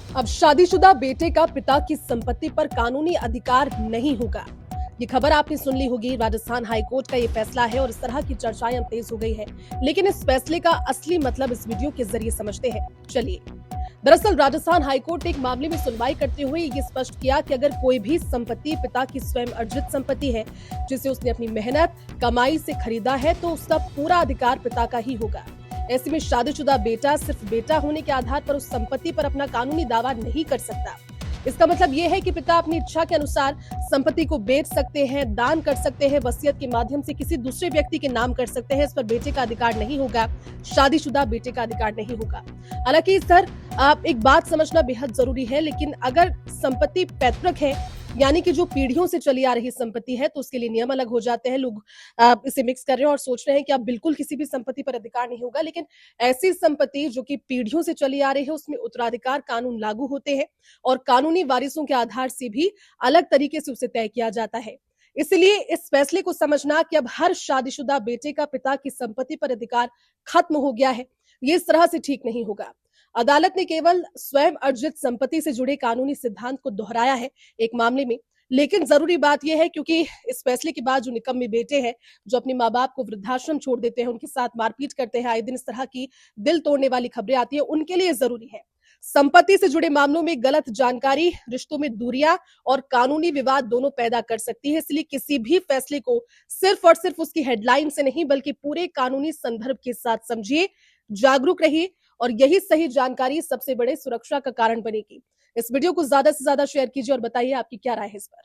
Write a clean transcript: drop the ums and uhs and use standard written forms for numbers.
अब शादीशुदा बेटे का पिता की संपत्ति पर कानूनी अधिकार नहीं होगा। ये खबर आपने सुन ली होगी। राजस्थान हाईकोर्ट का ये फैसला है और इस तरह की चर्चाएं अब तेज हो गई है। लेकिन इस फैसले का असली मतलब इस वीडियो के जरिए समझते हैं। चलिए, दरअसल राजस्थान हाईकोर्ट ने एक मामले में सुनवाई करते हुए ये स्पष्ट किया कि अगर कोई भी संपत्ति पिता की स्वयं अर्जित संपत्ति है, जिसे उसने अपनी मेहनत कमाई से खरीदा है, तो उसका पूरा अधिकार पिता का ही होगा। ऐसे में शादीशुदा बेटा सिर्फ बेटा होने के आधार पर उस संपत्ति पर अपना कानूनी दावा नहीं कर सकता। इसका मतलब ये है कि पिता अपनी इच्छा के अनुसार संपत्ति को बेच सकते हैं, दान कर सकते हैं, वसीयत के माध्यम से किसी दूसरे व्यक्ति के नाम कर सकते हैं। इस पर बेटे का अधिकार नहीं होगा, शादीशुदा बेटे का अधिकार नहीं होगा। हालांकि इस सर आप एक बात समझना बेहद जरूरी है, लेकिन अगर संपत्ति पैतृक है, यानी कि जो पीढ़ियों से चली आ रही संपत्ति है, तो उसके लिए नियम अलग हो जाते हैं। लोग इसे मिक्स कर रहे हैं और सोच रहे हैं कि अब बिल्कुल किसी भी संपत्ति पर अधिकार नहीं होगा, लेकिन ऐसी संपत्ति जो कि पीढ़ियों से चली आ रही है, उसमें उत्तराधिकार कानून लागू होते हैं और कानूनी वारिसों के आधार से भी अलग तरीके से उसे तय किया जाता है। इसलिए इस फैसले को समझना कि अब हर शादीशुदा बेटे का पिता की संपत्ति पर अधिकार खत्म हो गया है, ये इस तरह से ठीक नहीं होगा। अदालत ने केवल स्वयं अर्जित संपत्ति से जुड़े कानूनी सिद्धांत को दोहराया है एक मामले में। लेकिन जरूरी बात यह है, क्योंकि इस फैसले के बाद जो निकम्मे बेटे हैं, जो अपने माँ बाप को वृद्धाश्रम छोड़ देते हैं, उनके साथ मारपीट करते हैं, आए दिन इस तरह की दिल तोड़ने वाली खबरें आती है, उनके लिए जरूरी है संपत्ति से जुड़े मामलों में गलत जानकारी रिश्तों में दूरियां और कानूनी विवाद दोनों पैदा कर सकती है। इसलिए किसी भी फैसले को सिर्फ और सिर्फ उसकी हेडलाइन से नहीं, बल्कि पूरे कानूनी संदर्भ के साथ समझिए, जागरूक रहिए और यही सही जानकारी सबसे बड़े सुरक्षा का कारण बनेगी। इस वीडियो को ज्यादा से ज्यादा शेयर कीजिए और बताइए आपकी क्या राय है इस पर।